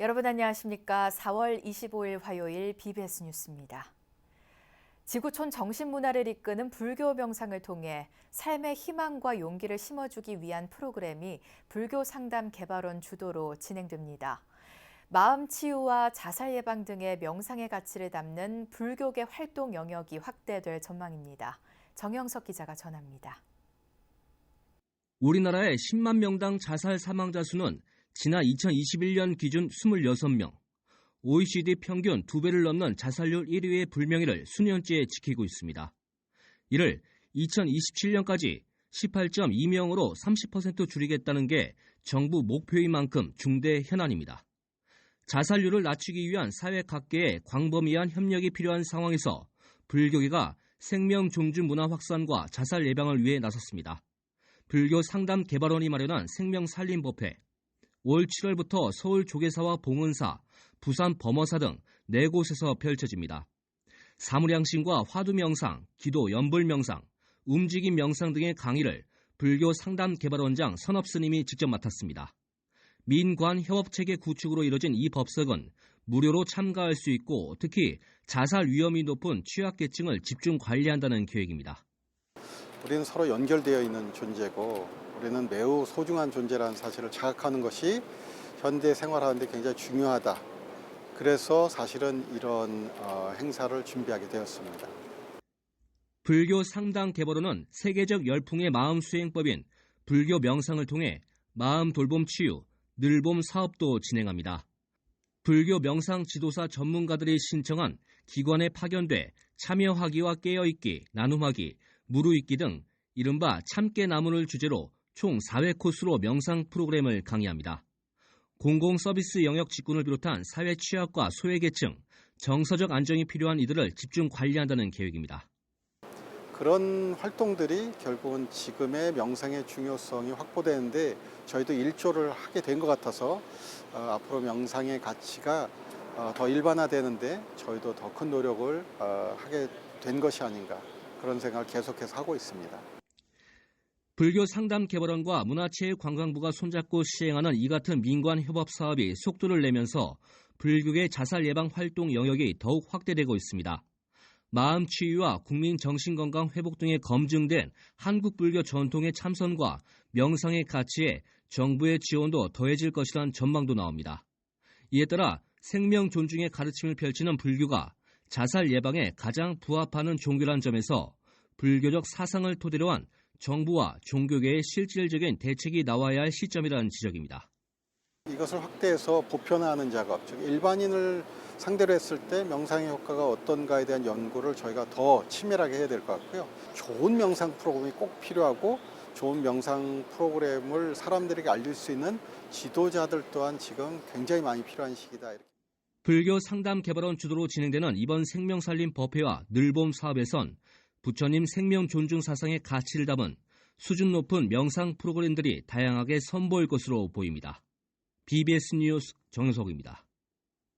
여러분 안녕하십니까? 4월 25일 화요일 BBS 뉴스입니다. 지구촌 정신문화를 이끄는 불교 명상을 통해 삶의 희망과 용기를 심어주기 위한 프로그램이 불교 상담 개발원 주도로 진행됩니다. 마음 치유와 자살 예방 등의 명상의 가치를 담는 불교계 활동 영역이 확대될 전망입니다. 정영석 기자가 전합니다. 우리나라의 10만 명당 자살 사망자 수는 지난 2021년 기준 26명, OECD 평균 2배를 넘는 자살률 1위의 불명예를 수년째 지키고 있습니다. 이를 2027년까지 18.2명으로 30% 줄이겠다는 게 정부 목표인 만큼 중대 현안입니다. 자살률을 낮추기 위한 사회 각계의 광범위한 협력이 필요한 상황에서 불교계가 생명 존중 문화 확산과 자살 예방을 위해 나섰습니다. 불교 상담 개발원이 마련한 생명살림법회, 올 7월부터 서울 조계사와 봉은사, 부산 범어사 등 4곳에서 펼쳐집니다. 사무량심과 화두명상, 기도 연불명상, 움직임 명상 등의 강의를 불교 상담 개발원장 선업스님이 직접 맡았습니다. 민관 협업체계 구축으로 이뤄진 이 법석은 무료로 참가할 수 있고 특히 자살 위험이 높은 취약계층을 집중 관리한다는 계획입니다. 우리는 서로 연결되어 있는 존재고 우리는 매우 소중한 존재라는 사실을 자각하는 것이 현대 생활하는데 굉장히 중요하다. 그래서 사실은 이런 행사를 준비하게 되었습니다. 불교 상담 개발원은 세계적 열풍의 마음 수행법인 불교 명상을 통해 마음 돌봄 치유, 늘봄 사업도 진행합니다. 불교 명상 지도사 전문가들이 신청한 기관에 파견돼 참여하기와 깨어있기, 나눔하기, 무르익기 등 이른바 참깨 나무를 주제로 총 4회 코스로 명상 프로그램을 강의합니다. 공공 서비스 영역 직군을 비롯한 사회 취약과 소외계층, 정서적 안정이 필요한 이들을 집중 관리한다는 계획입니다. 그런 활동들이 결국은 지금의 명상의 중요성이 확보되는데 저희도 일조를 하게 된 것 같아서 앞으로 명상의 가치가 더 일반화되는데 저희도 더 큰 노력을 하게 된 것이 아닌가 그런 생각을 계속해서 하고 있습니다. 불교 상담 개발원과 문화체육관광부가 손잡고 시행하는 이 같은 민관 협업 사업이 속도를 내면서 불교계 자살 예방 활동 영역이 더욱 확대되고 있습니다. 마음 치유와 국민 정신건강 회복 등에 검증된 한국 불교 전통의 참선과 명상의 가치에 정부의 지원도 더해질 것이라는 전망도 나옵니다. 이에 따라 생명 존중의 가르침을 펼치는 불교가 자살 예방에 가장 부합하는 종교란 점에서 불교적 사상을 토대로 한 정부와 종교계의 실질적인 대책이 나와야 할 시점이라는 지적입니다. 이것을 확대해서 보편화하는 작업, 즉 일반인을 상대로 했을 때 명상의 효과가 어떤가에 대한 연구를 저희가 더 치밀하게 해야 될 것 같고요. 좋은 명상 프로그램이 꼭 필요하고 좋은 명상 프로그램을 사람들에게 알릴 수 있는 지도자들 또한 지금 굉장히 많이 필요한 시기다. 불교 상담 개발원 주도로 진행되는 이번 생명살림 법회와 늘봄 사업에선 부처님 생명 존중 사상의 가치를 담은 수준 높은 명상 프로그램들이 다양하게 선보일 것으로 보입니다. BBS 뉴스 정영석입니다.